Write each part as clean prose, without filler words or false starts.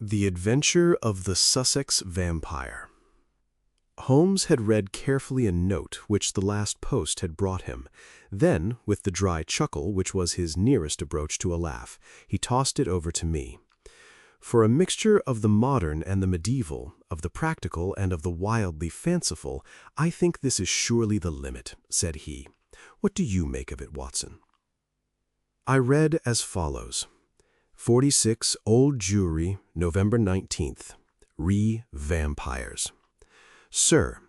The Adventure of the Sussex Vampire. Holmes had read carefully a note which the last post had brought him. Then, with the dry chuckle which was his nearest approach to a laugh, he tossed it over to me. For a mixture of the modern and the medieval, of the practical and of the wildly fanciful, I think this is surely the limit, said he. What do you make of it, Watson? I read as follows. 46 Old Jewry, November 19th. Vampires. Sir,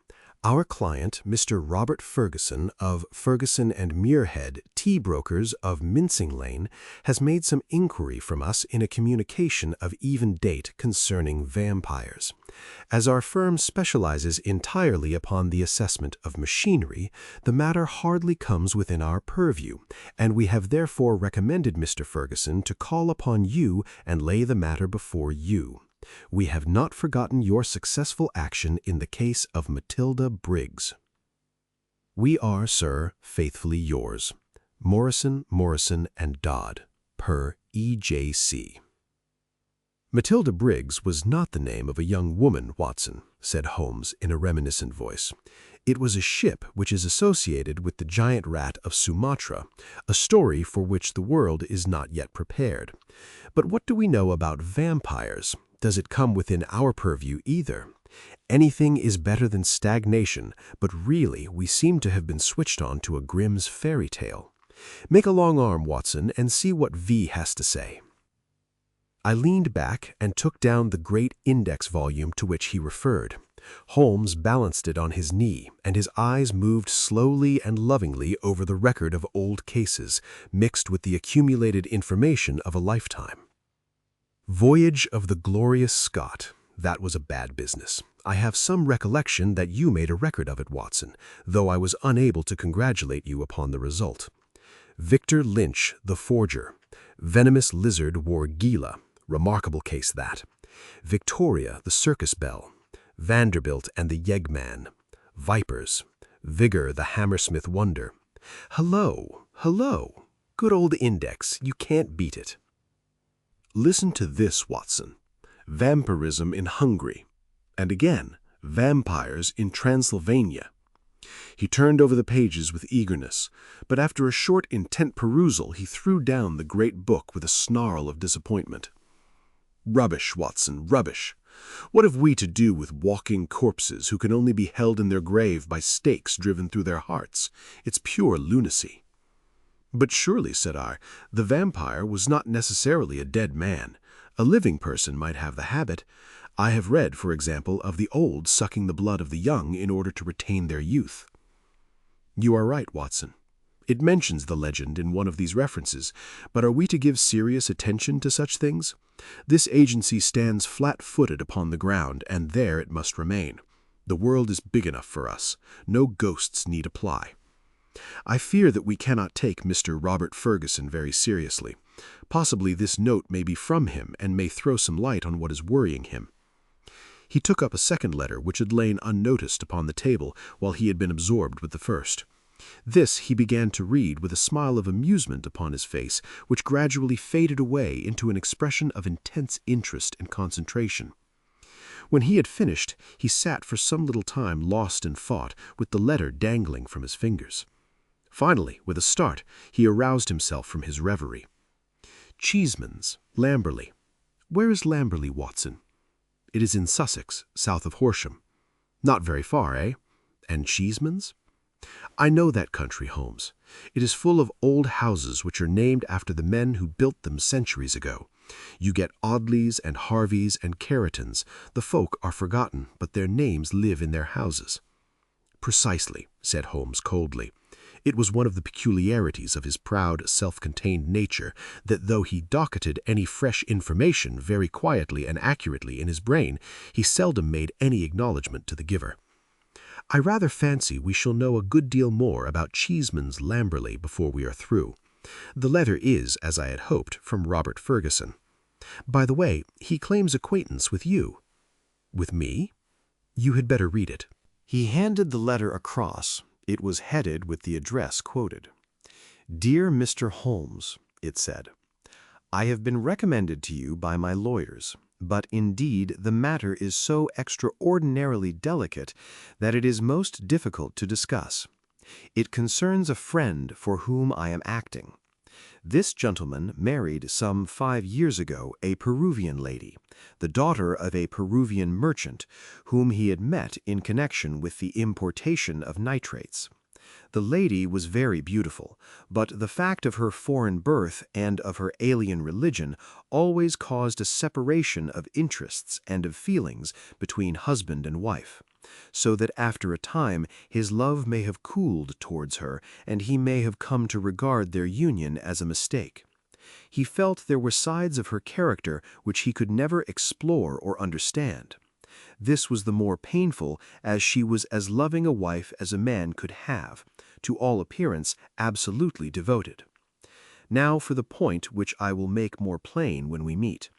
our client, Mr. Robert Ferguson of Ferguson and Muirhead, tea brokers of Mincing Lane, has made some inquiry from us in a communication of even date concerning vampires. As our firm specializes entirely upon the assessment of machinery, the matter hardly comes within our purview, and we have therefore recommended Mr. Ferguson to call upon you and lay the matter before you. We have not forgotten your successful action in the case of Matilda Briggs. We are, sir, faithfully yours. Morrison, and Dodd, per E.J.C. Matilda Briggs was not the name of a young woman, Watson, said Holmes in a reminiscent voice. It was a ship which is associated with the giant rat of Sumatra, a story for which the world is not yet prepared. But what do we know about vampires? Does it come within our purview either? Anything is better than stagnation, but really we seem to have been switched on to a Grimm's fairy tale. Make a long arm, Watson, and see what V has to say. I leaned back and took down the great index volume to which he referred. Holmes balanced it on his knee, and his eyes moved slowly and lovingly over the record of old cases, mixed with the accumulated information of a lifetime. Voyage of the Glorious Scott. That was a bad business. I have some recollection that you made a record of it, Watson, though I was unable to congratulate you upon the result. Victor Lynch, the forger. Venomous lizard wore Gila. Remarkable case that. Victoria, the circus belle. Vanderbilt and the Yeggman. Vipers. Vigor, the Hammersmith wonder. Hello. Good old index. You can't beat it. Listen to this, Watson. Vampirism in Hungary. And again, vampires in Transylvania. He turned over the pages with eagerness, but after a short, intent perusal, he threw down the great book with a snarl of disappointment. Rubbish, Watson, rubbish. What have we to do with walking corpses who can only be held in their grave by stakes driven through their hearts? It's pure lunacy. But surely, said I, the vampire was not necessarily a dead man. A living person might have the habit. I have read, for example, of the old sucking the blood of the young in order to retain their youth. You are right, Watson. It mentions the legend in one of these references, but are we to give serious attention to such things? This agency stands flat-footed upon the ground, and there it must remain. The world is big enough for us. No ghosts need apply. I fear that we cannot take Mr. Robert Ferguson very seriously. Possibly this note may be from him and may throw some light on what is worrying him. He took up a second letter which had lain unnoticed upon the table while he had been absorbed with the first. This he began to read with a smile of amusement upon his face, which gradually faded away into an expression of intense interest and concentration. When he had finished, he sat for some little time lost in thought, with the letter dangling from his fingers. Finally, with a start, he aroused himself from his reverie. Cheeseman's, Lamberley. Where is Lamberley, Watson? It is in Sussex, south of Horsham. Not very far, eh? And Cheeseman's? I know that country, Holmes. It is full of old houses which are named after the men who built them centuries ago. You get Audleys and Harveys and Carritons. The folk are forgotten, but their names live in their houses. Precisely, said Holmes coldly. It was one of the peculiarities of his proud, self-contained nature that though he docketed any fresh information very quietly and accurately in his brain, he seldom made any acknowledgment to the giver. I rather fancy we shall know a good deal more about Cheeseman's Lamberley before we are through. The letter is, as I had hoped, from Robert Ferguson. By the way, he claims acquaintance with you. With me? You had better read it. He handed the letter across. It was headed with the address quoted. Dear Mr. Holmes, it said, I have been recommended to you by my lawyers. But indeed, the matter is so extraordinarily delicate that it is most difficult to discuss. It concerns a friend for whom I am acting. This gentleman married some 5 years ago a Peruvian lady, the daughter of a Peruvian merchant, whom he had met in connection with the importation of nitrates. The lady was very beautiful, but the fact of her foreign birth and of her alien religion always caused a separation of interests and of feelings between husband and wife, so that after a time his love may have cooled towards her, and he may have come to regard their union as a mistake. He felt there were sides of her character which he could never explore or understand. This was the more painful as she was as loving a wife as a man could have, to all appearance absolutely devoted. Now for the point which I will make more plain when we meet.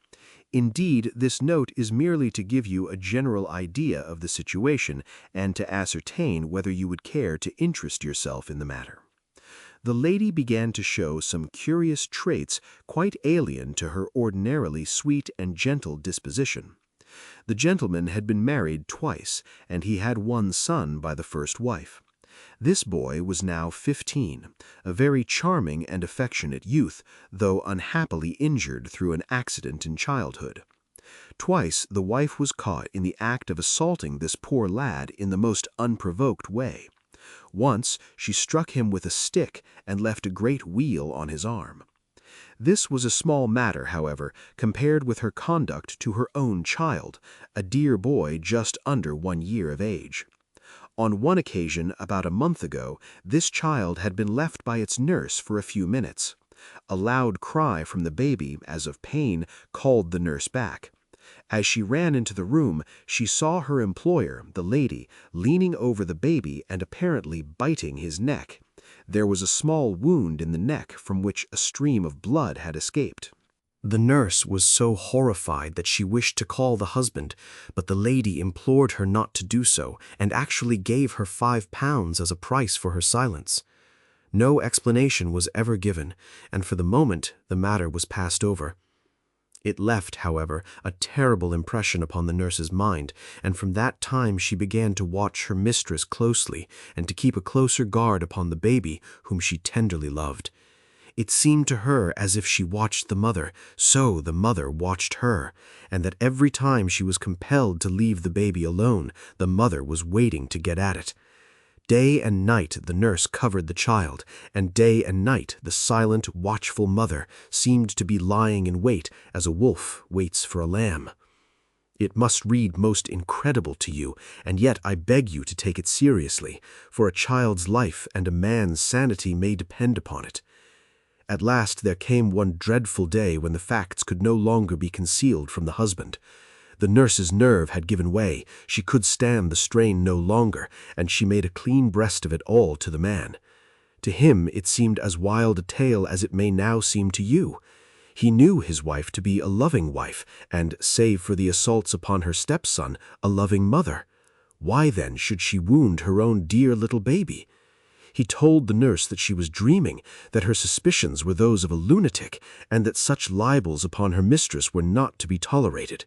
Indeed, this note is merely to give you a general idea of the situation and to ascertain whether you would care to interest yourself in the matter. The lady began to show some curious traits quite alien to her ordinarily sweet and gentle disposition. The gentleman had been married twice, and he had one son by the first wife. This boy was now 15, a very charming and affectionate youth, though unhappily injured through an accident in childhood. Twice the wife was caught in the act of assaulting this poor lad in the most unprovoked way. Once she struck him with a stick and left a great weal on his arm. This was a small matter, however, compared with her conduct to her own child, a dear boy just under 1 year of age. On one occasion, about a month ago, this child had been left by its nurse for a few minutes. A loud cry from the baby, as of pain, called the nurse back. As she ran into the room, she saw her employer, the lady, leaning over the baby and apparently biting his neck. There was a small wound in the neck from which a stream of blood had escaped. The nurse was so horrified that she wished to call the husband, but the lady implored her not to do so and actually gave her £5 as a price for her silence. No explanation was ever given, and for the moment the matter was passed over. It left, however, a terrible impression upon the nurse's mind, and from that time she began to watch her mistress closely and to keep a closer guard upon the baby, whom she tenderly loved. It seemed to her as if she watched the mother, so the mother watched her, and that every time she was compelled to leave the baby alone, the mother was waiting to get at it. Day and night the nurse covered the child, and day and night the silent, watchful mother seemed to be lying in wait as a wolf waits for a lamb. It must read most incredible to you, and yet I beg you to take it seriously, for a child's life and a man's sanity may depend upon it. At last there came one dreadful day when the facts could no longer be concealed from the husband. The nurse's nerve had given way, she could stand the strain no longer, and she made a clean breast of it all to the man. To him it seemed as wild a tale as it may now seem to you. He knew his wife to be a loving wife, and, save for the assaults upon her stepson, a loving mother. Why then should she wound her own dear little baby? He told the nurse that she was dreaming, that her suspicions were those of a lunatic, and that such libels upon her mistress were not to be tolerated.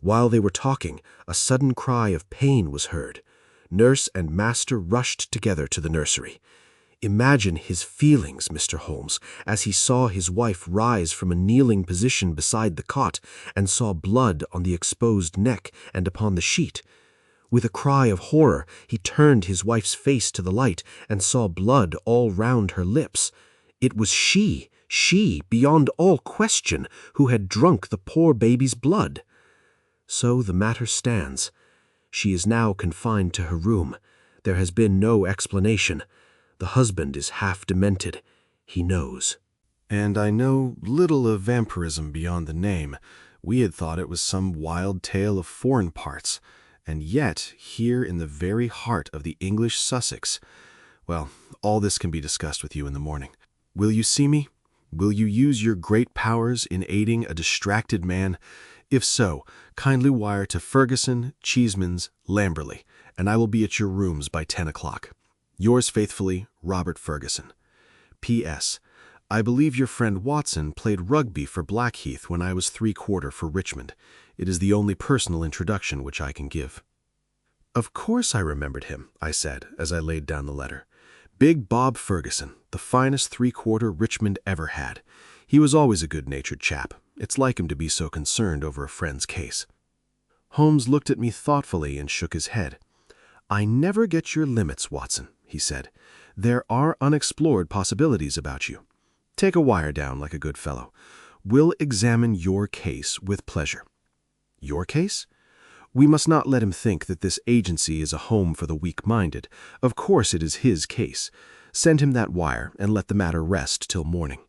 While they were talking, a sudden cry of pain was heard. Nurse and master rushed together to the nursery. Imagine his feelings, Mr. Holmes, as he saw his wife rise from a kneeling position beside the cot and saw blood on the exposed neck and upon the sheet. With a cry of horror, he turned his wife's face to the light and saw blood all round her lips. It was she, beyond all question, who had drunk the poor baby's blood. So the matter stands. She is now confined to her room. There has been no explanation. The husband is half demented. He knows. And I know little of vampirism beyond the name. We had thought it was some wild tale of foreign parts. And yet, here in the very heart of the English Sussex, well, all this can be discussed with you in the morning. Will you see me? Will you use your great powers in aiding a distracted man? If so, kindly wire to Ferguson, Cheesemans, Lamberley, and I will be at your rooms by 10 o'clock. Yours faithfully, Robert Ferguson. P.S. I believe your friend Watson played rugby for Blackheath when I was 3/4 for Richmond. It is the only personal introduction which I can give." "Of course I remembered him," I said, as I laid down the letter. "Big Bob Ferguson, the finest three-quarter Richmond ever had. He was always a good-natured chap. It's like him to be so concerned over a friend's case." Holmes looked at me thoughtfully and shook his head. "I never get your limits, Watson," he said. "There are unexplored possibilities about you. Take a wire down like a good fellow. We'll examine your case with pleasure." "Your case?" "We must not let him think that this agency is a home for the weak-minded. Of course it is his case. Send him that wire and let the matter rest till morning."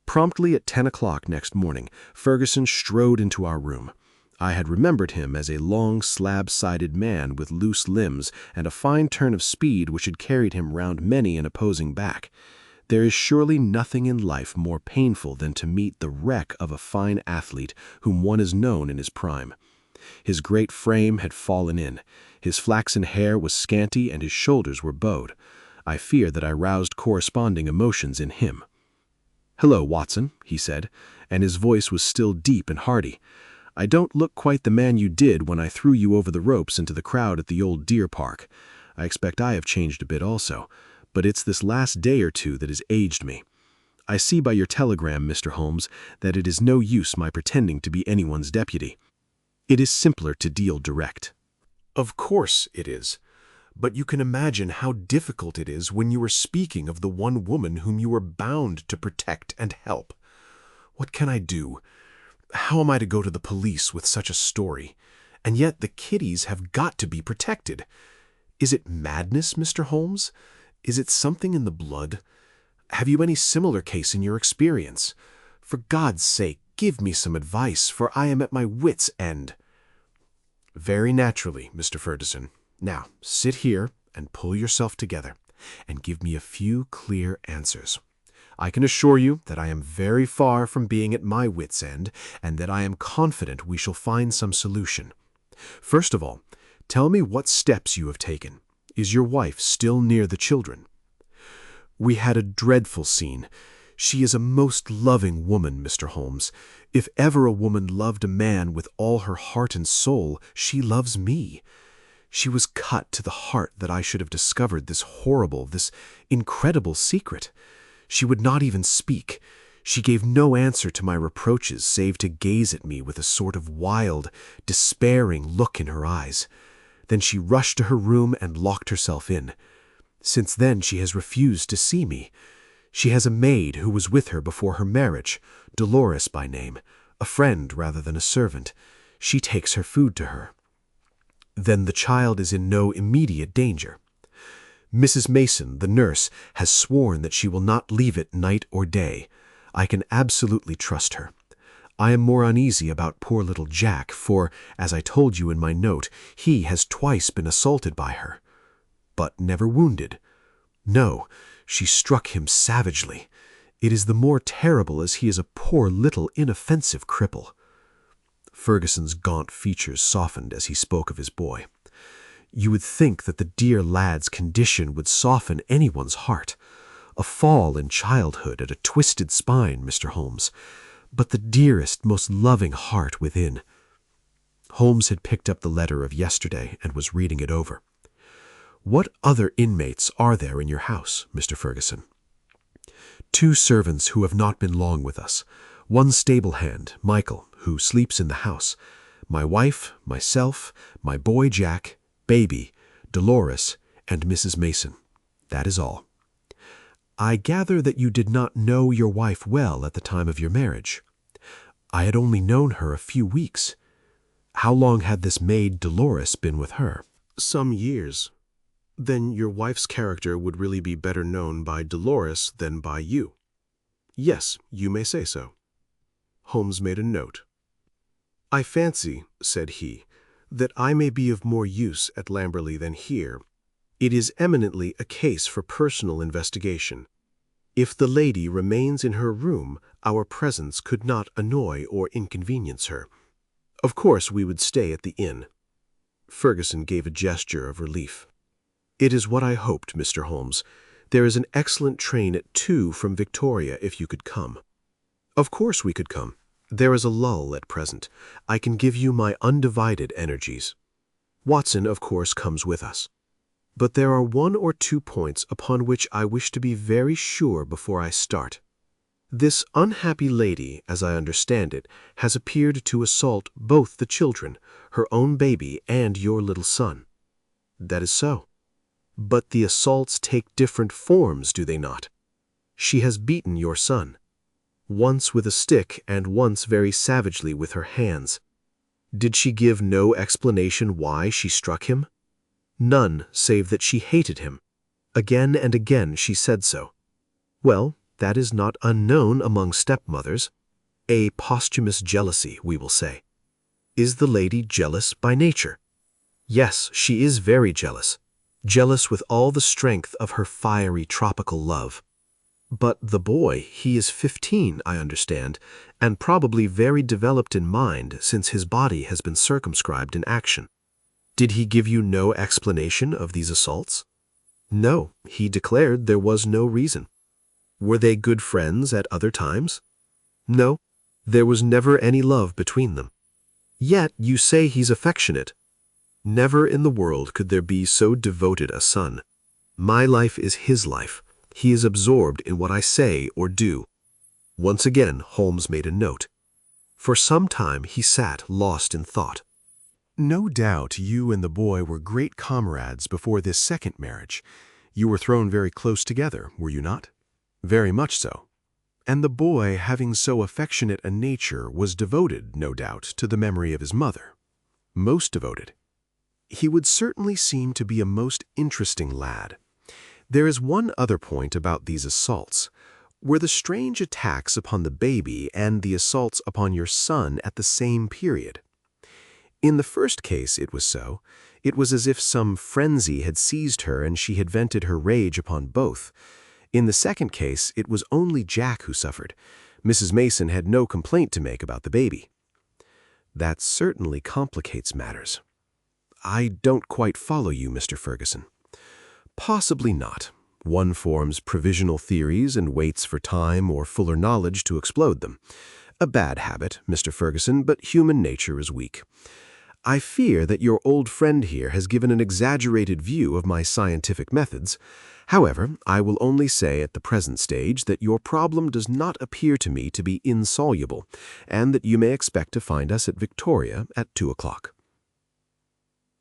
Promptly at 10 o'clock next morning, Ferguson strode into our room. I had remembered him as a long, slab-sided man with loose limbs and a fine turn of speed which had carried him round many an opposing back. There is surely nothing in life more painful than to meet the wreck of a fine athlete whom one has known in his prime. His great frame had fallen in, his flaxen hair was scanty, and his shoulders were bowed. I fear that I roused corresponding emotions in him. "Hello, Watson," he said, and his voice was still deep and hearty. "I don't look quite the man you did when I threw you over the ropes into the crowd at the old deer park. I expect I have changed a bit also, but it's this last day or two that has aged me. I see by your telegram, Mr. Holmes, that it is no use my pretending to be anyone's deputy. It is simpler to deal direct." "Of course it is. But you can imagine how difficult it is when you are speaking of the one woman whom you are bound to protect and help. What can I do? How am I to go to the police with such a story? And yet the kiddies have got to be protected. Is it madness, Mr. Holmes? Is it something in the blood? Have you any similar case in your experience? For God's sake, give me some advice, for I am at my wits' end." "Very naturally, Mr. Ferguson. Now, sit here and pull yourself together, and give me a few clear answers. I can assure you that I am very far from being at my wits' end, and that I am confident we shall find some solution. First of all, tell me what steps you have taken. Is your wife still near the children?" "We had a dreadful scene. She is a most loving woman, Mr. Holmes. If ever a woman loved a man with all her heart and soul, she loves me. She was cut to the heart that I should have discovered this horrible, this incredible secret. She would not even speak. She gave no answer to my reproaches save to gaze at me with a sort of wild, despairing look in her eyes. Then she rushed to her room and locked herself in. Since then she has refused to see me. She has a maid who was with her before her marriage, Dolores by name, a friend rather than a servant. She takes her food to her. Then the child is in no immediate danger. Mrs. Mason, the nurse, has sworn that she will not leave it night or day. I can absolutely trust her. I am more uneasy about poor little Jack, for, as I told you in my note, he has twice been assaulted by her. But never wounded. No, she struck him savagely. It is the more terrible as he is a poor little inoffensive cripple." Ferguson's gaunt features softened as he spoke of his boy. "You would think that the dear lad's condition would soften anyone's heart. A fall in childhood and a twisted spine, Mr. Holmes, but the dearest, most loving heart within." Holmes had picked up the letter of yesterday and was reading it over. "What other inmates are there in your house, Mr. Ferguson?" "Two servants who have not been long with us. One stable hand, Michael, who sleeps in the house. My wife, myself, my boy Jack, baby, Dolores, and Mrs. Mason. That is all." "I gather that you did not know your wife well at the time of your marriage." "I had only known her a few weeks." "How long had this maid Dolores been with her?" "Some years." "Then your wife's character would really be better known by Dolores than by you." "Yes, you may say so." Holmes made a note. "I fancy," said he, "that I may be of more use at Lamberley than here. It is eminently a case for personal investigation. If the lady remains in her room, our presence could not annoy or inconvenience her. Of course we would stay at the inn." Ferguson gave a gesture of relief. "It is what I hoped, Mr. Holmes. There is an excellent train at 2 from Victoria if you could come." "Of course we could come." There is a lull at present. I can give you my undivided energies. Watson, of course, comes with us. But there are 1 or 2 points upon which I wish to be very sure before I start. This unhappy lady, as I understand it, has appeared to assault both the children, her own baby and your little son. That is so. But the assaults take different forms, do they not? She has beaten your son, once with a stick and once very savagely with her hands. Did she give no explanation why she struck him? None, save that she hated him. Again and again she said so. Well, that is not unknown among stepmothers. A posthumous jealousy, we will say. Is the lady jealous by nature? Yes, she is very jealous. Jealous with all the strength of her fiery tropical love. But the boy, he is 15, I understand, and probably very developed in mind since his body has been circumscribed in action. Did he give you no explanation of these assaults? No, he declared there was no reason. Were they good friends at other times? No, there was never any love between them. Yet you say he's affectionate. Never in the world could there be so devoted a son. My life is his life. He is absorbed in what I say or do. Once again Holmes made a note. For some time he sat lost in thought. No doubt you and the boy were great comrades before this second marriage. You were thrown very close together, were you not? Very much so. And the boy, having so affectionate a nature, was devoted, no doubt, to the memory of his mother. Most devoted. He would certainly seem to be a most interesting lad. There is one other point about these assaults. Were the strange attacks upon the baby and the assaults upon your son at the same period? In the first case it was so. It was as if some frenzy had seized her and she had vented her rage upon both. In the second case it was only Jack who suffered. Mrs. Mason had no complaint to make about the baby. That certainly complicates matters. I don't quite follow you, Mr. Ferguson. Possibly not. One forms provisional theories and waits for time or fuller knowledge to explode them. A bad habit, Mr. Ferguson, but human nature is weak. I fear that your old friend here has given an exaggerated view of my scientific methods. However, I will only say at the present stage that your problem does not appear to me to be insoluble, and that you may expect to find us at Victoria at 2 o'clock.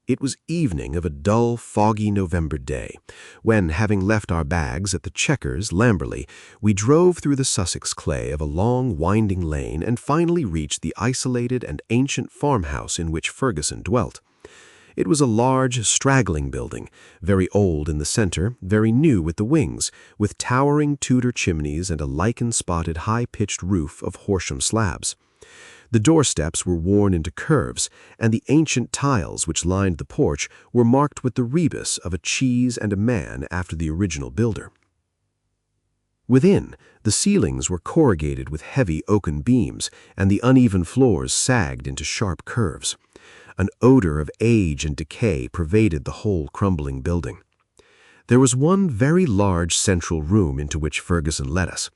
It was evening of a dull, foggy November day, when, having left our bags at the Chequers, Lamberley, we drove through the Sussex clay of a long, winding lane and finally reached the isolated and ancient farmhouse in which Ferguson dwelt. It was a large, straggling building, very old in the center, very new at the wings, with towering Tudor chimneys and a lichen-spotted high-pitched roof of Horsham slabs. The doorsteps were worn into curves, and the ancient tiles which lined the porch were marked with the rebus of a cheese and a man after the original builder. Within, the ceilings were corrugated with heavy oaken beams, and the uneven floors sagged into sharp curves. An odor of age and decay pervaded the whole crumbling building. There was one very large central room into which Ferguson led us.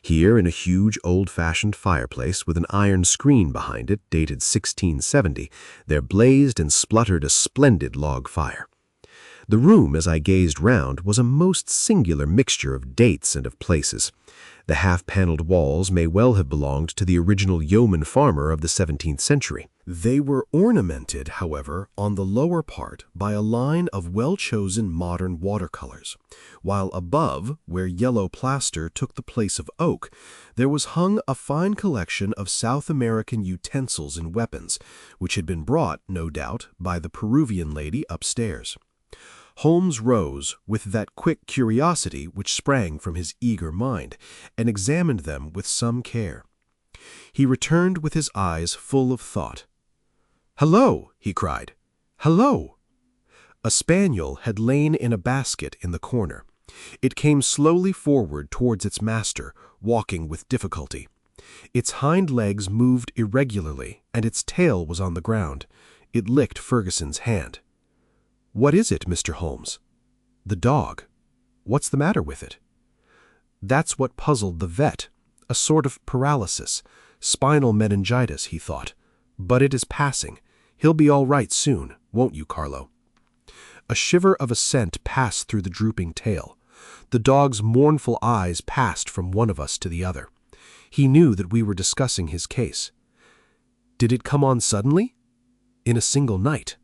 Here, in a huge old-fashioned fireplace with an iron screen behind it dated 1670, there blazed and spluttered a splendid log fire. The room, as I gazed round, was a most singular mixture of dates and of places. The half-paneled walls may well have belonged to the original yeoman farmer of the 17th century. They were ornamented, however, on the lower part by a line of well-chosen modern watercolors, while above, where yellow plaster took the place of oak, there was hung a fine collection of South American utensils and weapons, which had been brought, no doubt, by the Peruvian lady upstairs. Holmes rose with that quick curiosity which sprang from his eager mind, and examined them with some care. He returned with his eyes full of thought. "Hello!" he cried. "Hello!" A spaniel had lain in a basket in the corner. It came slowly forward towards its master, walking with difficulty. Its hind legs moved irregularly, and its tail was on the ground. It licked Ferguson's hand. "What is it, Mr. Holmes?" "The dog. What's the matter with it?" That's what puzzled the vet. A sort of paralysis. Spinal meningitis, he thought. But it is passing. He'll be all right soon, won't you, Carlo? A shiver of assent passed through the drooping tail. The dog's mournful eyes passed from one of us to the other. He knew that we were discussing his case. Did it come on suddenly? In a single night?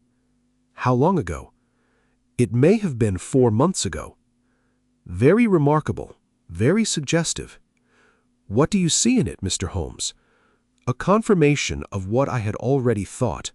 How long ago? It may have been 4 months ago. Very remarkable, very suggestive. What do you see in it, Mr. Holmes? A confirmation of what I had already thought.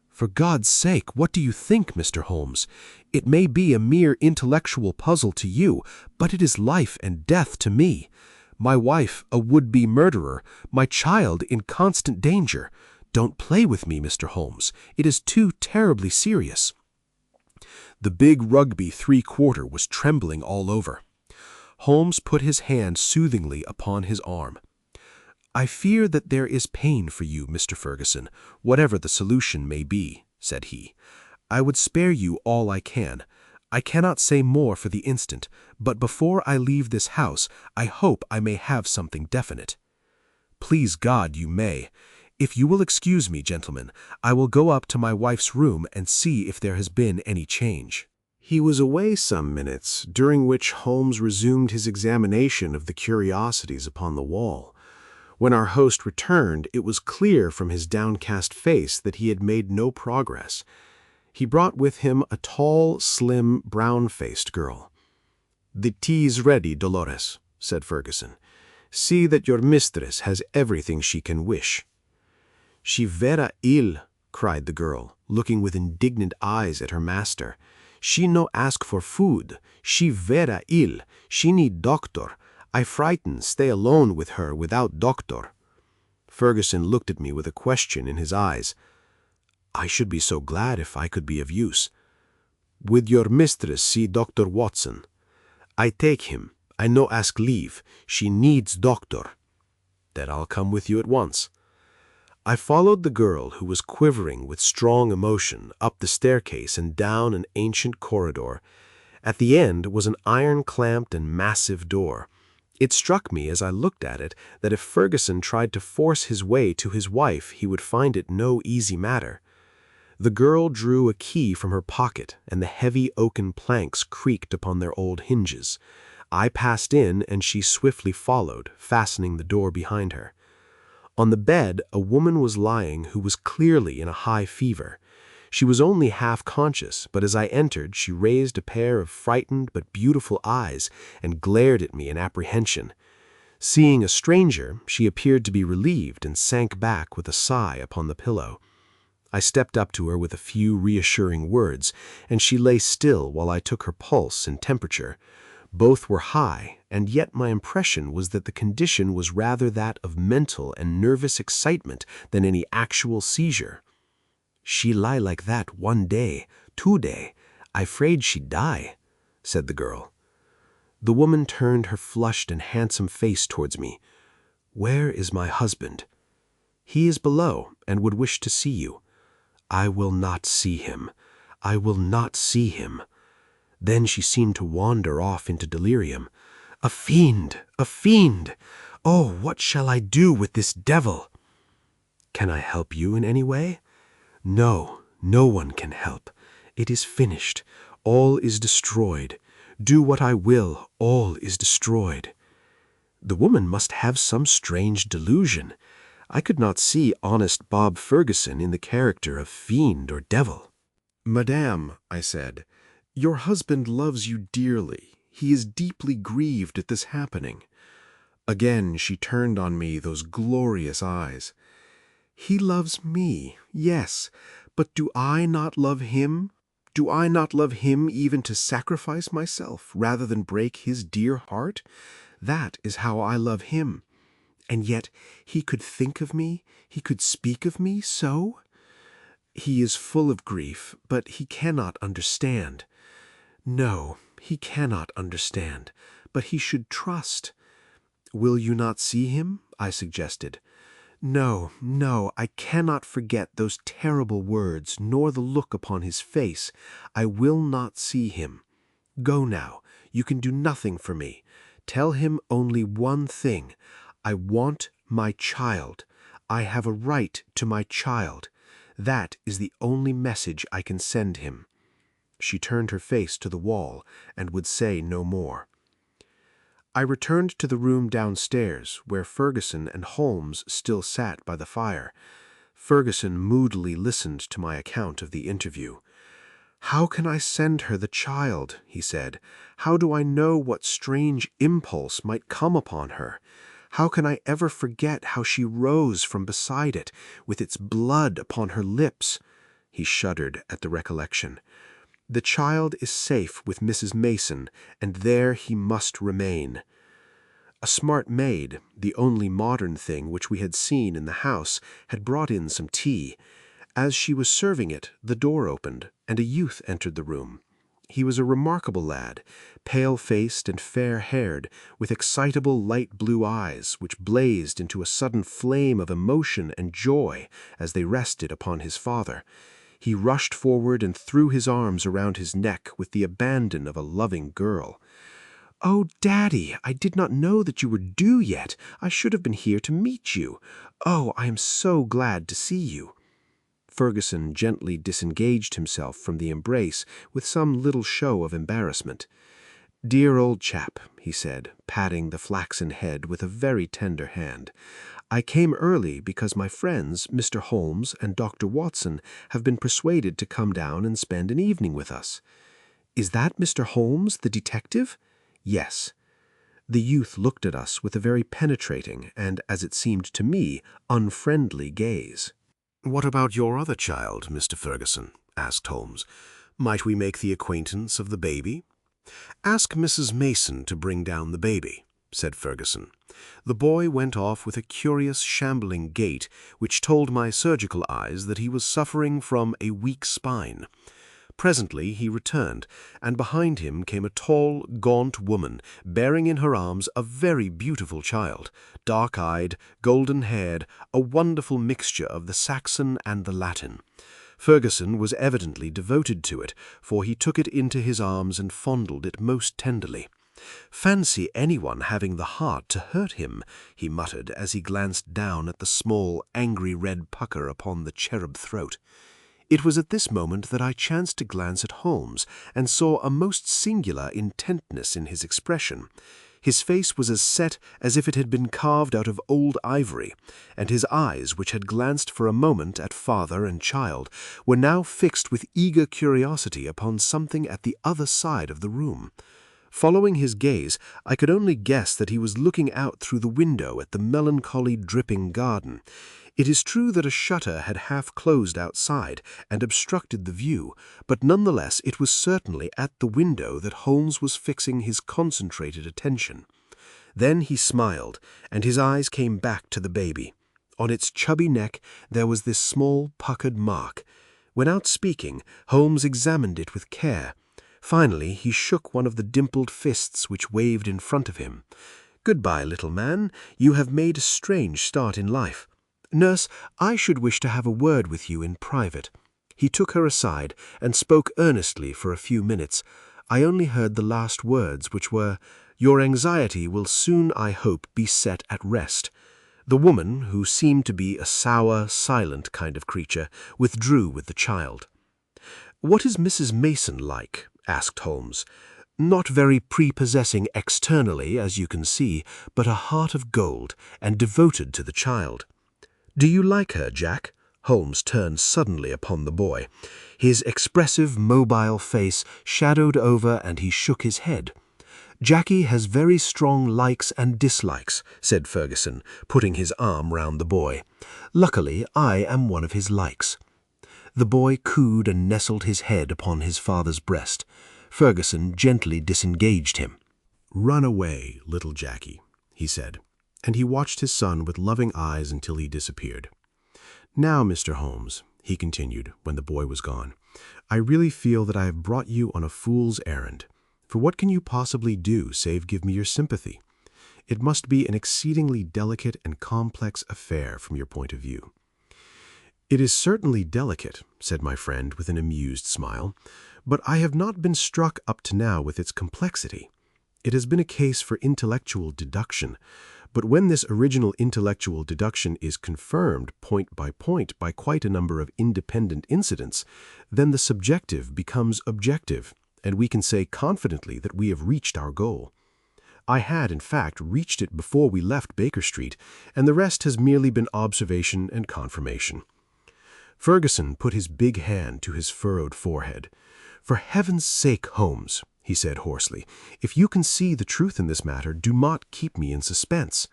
For God's sake, what do you think, Mr. Holmes? It may be a mere intellectual puzzle to you, but it is life and death to me. My wife, a would-be murderer, my child in constant danger. Don't play with me, Mr. Holmes. It is too terribly serious. The big rugby 3/4 was trembling all over. Holmes put his hand soothingly upon his arm. I fear that there is pain for you, Mr. Ferguson, whatever the solution may be, said he. I would spare you all I can. I cannot say more for the instant, but before I leave this house, I hope I may have something definite. Please God, you may. If you will excuse me, gentlemen, I will go up to my wife's room and see if there has been any change. He was away some minutes, during which Holmes resumed his examination of the curiosities upon the wall. When our host returned, it was clear from his downcast face that he had made no progress. He brought with him a tall, slim, brown-faced girl. "The tea's ready, Dolores," said Ferguson. "See that your mistress has everything she can wish." "She vera ill," cried the girl, looking with indignant eyes at her master. "She no ask for food. She vera ill. She need doctor. I frighten stay alone with her without doctor." Ferguson looked at me with a question in his eyes. "I should be so glad if I could be of use." "With your mistress see Dr. Watson." "I take him. I no ask leave. She needs doctor." "Then I'll come with you at once." I followed the girl, who was quivering with strong emotion, up the staircase and down an ancient corridor. At the end was an iron-clamped and massive door. It struck me as I looked at it that if Ferguson tried to force his way to his wife, he would find it no easy matter. The girl drew a key from her pocket, and the heavy oaken planks creaked upon their old hinges. I passed in, and she swiftly followed, fastening the door behind her. On the bed, a woman was lying who was clearly in a high fever. She was only half conscious, but as I entered, she raised a pair of frightened but beautiful eyes and glared at me in apprehension. Seeing a stranger, she appeared to be relieved and sank back with a sigh upon the pillow. I stepped up to her with a few reassuring words, and she lay still while I took her pulse and temperature. Both were high, and yet my impression was that the condition was rather that of mental and nervous excitement than any actual seizure. "She lie like that 1 day, 2 day. I 'fraid she die," said the girl. The woman turned her flushed and handsome face towards me. "Where is my husband?" "He is below, and would wish to see you." "I will not see him. I will not see him." Then she seemed to wander off into delirium. "A fiend! A fiend! Oh, what shall I do with this devil?" "Can I help you in any way?" "No, no one can help. It is finished. All is destroyed. Do what I will, all is destroyed." The woman must have some strange delusion. I could not see honest Bob Ferguson in the character of fiend or devil. "Madame," I said, "your husband loves you dearly. He is deeply grieved at this happening." Again she turned on me those glorious eyes. "He loves me, yes, but do I not love him? Do I not love him even to sacrifice myself rather than break his dear heart? That is how I love him. And yet he could think of me, he could speak of me so? He is full of grief, but he cannot understand. No, he cannot understand, but he should trust." "Will you not see him?" I suggested. "No, no, I cannot forget those terrible words, nor the look upon his face. I will not see him. Go now. You can do nothing for me. Tell him only one thing. I want My child. I have a right to my child. That is the only message I can send him." She turned her face to the wall and would say no more. I returned to the room downstairs, where Ferguson and Holmes still sat by the fire. Ferguson moodily listened to my account of the interview. "How can I send her the child?" he said. "How do I know what strange impulse might come upon her? How can I ever forget how she rose from beside it, with its blood upon her lips?" He shuddered at the recollection. "The child is safe with Mrs. Mason, and there he must remain." A smart maid, the only modern thing which we had seen in the house, had brought in some tea. As she was serving it, the door opened, and a youth entered the room. He was a remarkable lad, pale-faced and fair-haired, with excitable light blue eyes, which blazed into a sudden flame of emotion and joy as they rested upon his father. He rushed forward and threw his arms around his neck with the abandon of a loving girl. "Oh, Daddy, I did not know that you were due yet. I should have been here to meet you. Oh, I am so glad to see you." Ferguson gently disengaged himself from the embrace with some little show of embarrassment. "Dear old chap," he said, patting the flaxen head with a very tender hand. "I came early because my friends, Mr. Holmes and Dr. Watson, have been persuaded to come down and spend an evening with us." "Is that Mr. Holmes, the detective?" "Yes." The youth looked at us with a very penetrating and, as it seemed to me, unfriendly gaze. "What about your other child, Mr. Ferguson?" asked Holmes. "Might we make the acquaintance of the baby?" "Ask Mrs. Mason to bring down the baby," said Ferguson. The boy went off with a curious shambling gait which told my surgical eyes that he was suffering from a weak spine. Presently he returned, and behind him came a tall, gaunt woman, bearing in her arms a very beautiful child, dark-eyed, golden-haired, a wonderful mixture of the Saxon and the Latin. Ferguson was evidently devoted to it, for he took it into his arms and fondled it most tenderly. "Fancy anyone having the heart to hurt him," he muttered as he glanced down at the small, angry red pucker upon the cherub throat. It was at this moment that I chanced to glance at Holmes and saw a most singular intentness in his expression. His face was as set as if it had been carved out of old ivory, and his eyes, which had glanced for a moment at father and child, were now fixed with eager curiosity upon something at the other side of the room. Following his gaze, I could only guess that he was looking out through the window at the melancholy dripping garden. It is true that a shutter had half closed outside and obstructed the view, but nonetheless it was certainly at the window that Holmes was fixing his concentrated attention. Then he smiled, and his eyes came back to the baby. On its chubby neck there was this small puckered mark. Without speaking, Holmes examined it with care. Finally he shook one of the dimpled fists which waved in front of him. "Goodbye, little man. You have made a strange start in life. Nurse, I should wish to have a word with you in private." He took her aside and spoke earnestly for a few minutes. I only heard the last words, which were, "Your anxiety will soon, I hope, be set at rest." The woman, who seemed to be a sour, silent kind of creature, withdrew with the child. "What is Mrs. Mason like?" asked Holmes. "Not very prepossessing externally, as you can see, but a heart of gold, and devoted to the child." "Do you like her, Jack?" Holmes turned suddenly upon the boy. His expressive, mobile face shadowed over, and he shook his head. "Jackie has very strong likes and dislikes," said Ferguson, putting his arm round the boy. "Luckily, I am one of his likes." The boy cooed and nestled his head upon his father's breast. Ferguson gently disengaged him. "Run away, little Jackie," he said, and he watched his son with loving eyes until he disappeared. "Now, Mr. Holmes," he continued when the boy was gone, "I really feel that I have brought you on a fool's errand. For what can you possibly do save give me your sympathy? It must be an exceedingly delicate and complex affair from your point of view." "It is certainly delicate," said my friend with an amused smile, "but I have not been struck up to now with its complexity. It has been a case for intellectual deduction, But when this original intellectual deduction is confirmed point by quite a number of independent incidents, then the subjective becomes objective, and we can say confidently that we have reached our goal. I had, in fact, reached it before we left Baker Street, and the rest has merely been observation and confirmation. Ferguson put his big hand to his furrowed forehead. "For heaven's sake, Holmes," he said hoarsely, "if you can see the truth in this matter, do not keep me in suspense.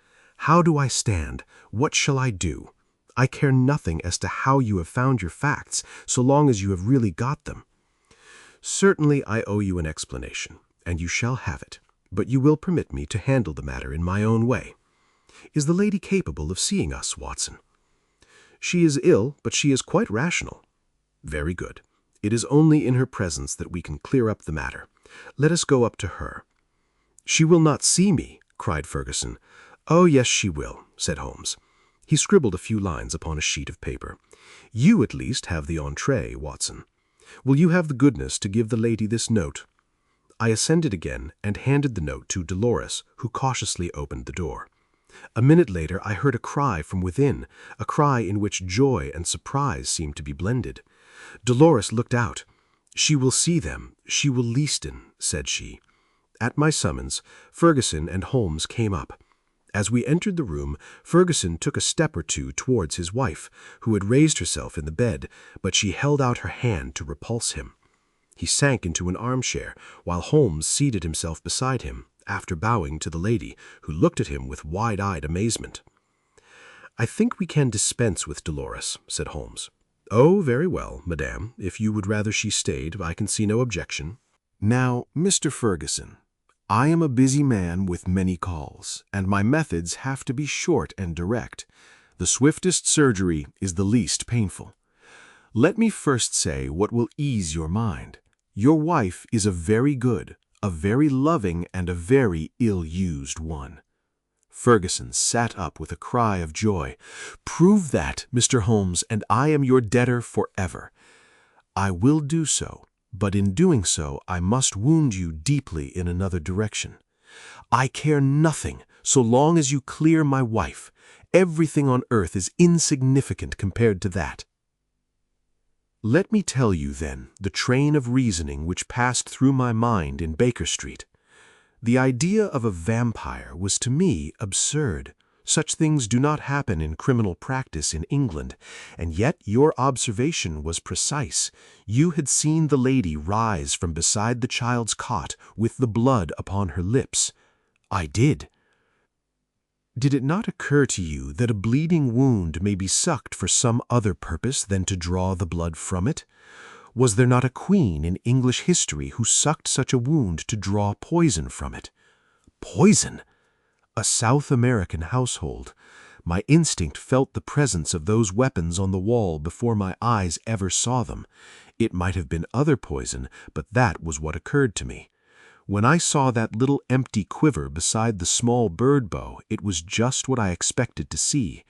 How do I stand? What shall I do? I care nothing as to how you have found your facts, so long as you have really got them. Certainly I owe you an explanation, and you shall have it, but you will permit me to handle the matter in my own way. Is the lady capable of seeing us, Watson?" "She is ill, but she is quite rational." "Very good. It is only in her presence that we can clear up the matter. Let us go up to her." "She will not see me," cried Ferguson. "Oh, yes, she will," said Holmes. He scribbled a few lines upon a sheet of paper. "You, at least, have the entrée, Watson. Will you have the goodness to give the lady this note?" I ascended again and handed the note to Dolores, who cautiously opened the door. A minute later I heard a cry from within, a cry in which joy and surprise seemed to be blended. Dolores looked out. "She will see them. She will leasten," said she. At my summons, Ferguson and Holmes came up. As we entered the room, Ferguson took a step or two towards his wife, who had raised herself in the bed, but she held out her hand to repulse him. He sank into an armchair, while Holmes seated himself beside him, after bowing to the lady, who looked at him with wide-eyed amazement. "I think we can dispense with Dolores," said Holmes. "Oh, very well, madame. If you would rather she stayed, I can see no objection." "Now, Mr. Ferguson, I am a busy man with many calls, and my methods have to be short and direct. The swiftest surgery is the least painful. Let me first say what will ease your mind. Your wife is a very good, a very loving, and a very ill-used one." Ferguson sat up with a cry of joy. "Prove that, Mr. Holmes, and I am your debtor forever." "I will do so, but in doing so I must wound you deeply in another direction. I care nothing so long as you clear my wife. Everything on earth is insignificant compared to that." Let me tell you, then, the train of reasoning which passed through my mind in Baker Street. The idea of a vampire was to me absurd. Such things do not happen in criminal practice in England, and yet your observation was precise. You had seen the lady rise from beside the child's cot with the blood upon her lips. I did. Did it not occur to you that a bleeding wound may be sucked for some other purpose than to draw the blood from it? Was there not a queen in English history who sucked such a wound to draw poison from it? Poison! A South American household. My instinct felt the presence of those weapons on the wall before my eyes ever saw them. It might have been other poison, but that was what occurred to me. When I saw that little empty quiver beside the small bird bow, it was just what I expected to see.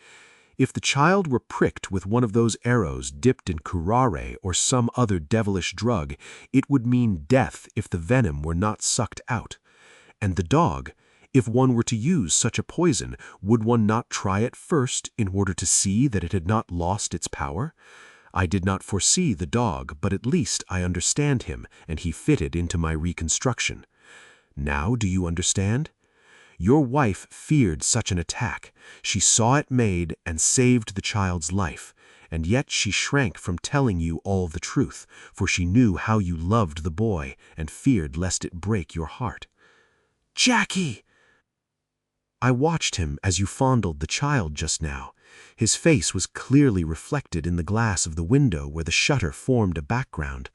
If the child were pricked with one of those arrows dipped in curare or some other devilish drug, it would mean death if the venom were not sucked out. And the dog, if one were to use such a poison, would one not try it first in order to see that it had not lost its power? I did not foresee the dog, but at least I understand him, and he fitted into my reconstruction. Now do you understand? Your wife feared such an attack. She saw it made and saved the child's life, and yet she shrank from telling you all the truth, for she knew how you loved the boy and feared lest it break your heart. Jackie! I watched him as you fondled the child just now. His face was clearly reflected in the glass of the window where the shutter formed a background.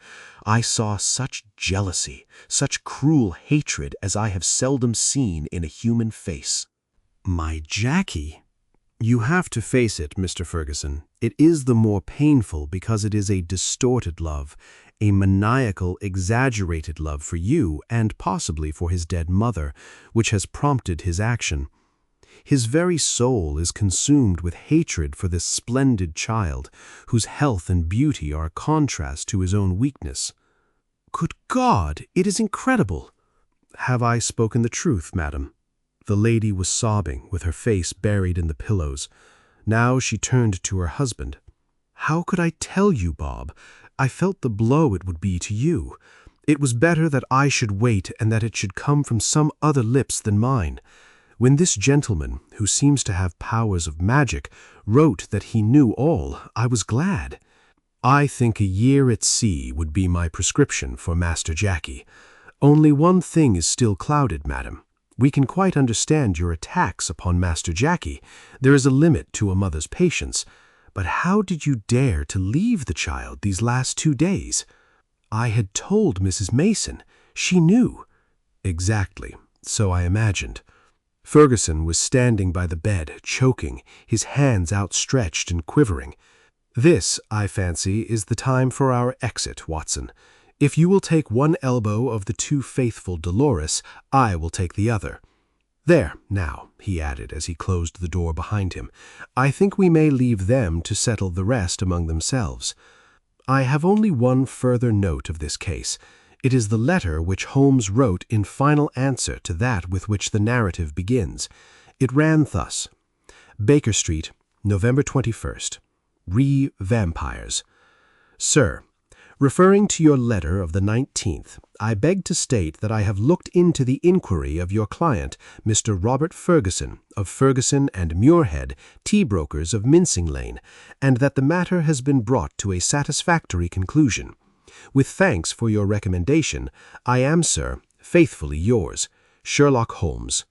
I saw such jealousy, such cruel hatred as I have seldom seen in a human face. My Jackie! You have to face it, Mr. Ferguson. It is the more painful because it is a distorted love, a maniacal, exaggerated love for you and possibly for his dead mother, which has prompted his action. His very soul is consumed with hatred for this splendid child, whose health and beauty are a contrast to his own weakness. Good God, it is incredible! Have I spoken the truth, madam? The lady was sobbing, with her face buried in the pillows. Now she turned to her husband. "How could I tell you, Bob? I felt the blow it would be to you. It was better that I should wait and that it should come from some other lips than mine. When this gentleman, who seems to have powers of magic, wrote that he knew all, I was glad. I think a year at sea would be my prescription for Master Jackie. Only one thing is still clouded, madam. We can quite understand your attacks upon Master Jackie. There is a limit to a mother's patience. But how did you dare to leave the child these last 2 days? I had told Mrs. Mason. She knew. Exactly. So I imagined. Ferguson was standing by the bed, choking, his hands outstretched and quivering. This, I fancy, is the time for our exit, Watson. If you will take one elbow of the too faithful Dolores, I will take the other. There, now, he added as he closed the door behind him, I think we may leave them to settle the rest among themselves. I have only one further note of this case. It is the letter which Holmes wrote in final answer to that with which the narrative begins. It ran thus: Baker Street, November 21st. Vampires. Sir, referring to your letter of the 19th, I beg to state that I have looked into the inquiry of your client, Mr. Robert Ferguson, of Ferguson and Muirhead, tea brokers of Mincing Lane, and that the matter has been brought to a satisfactory conclusion. With thanks for your recommendation, I am, sir, faithfully yours, Sherlock Holmes.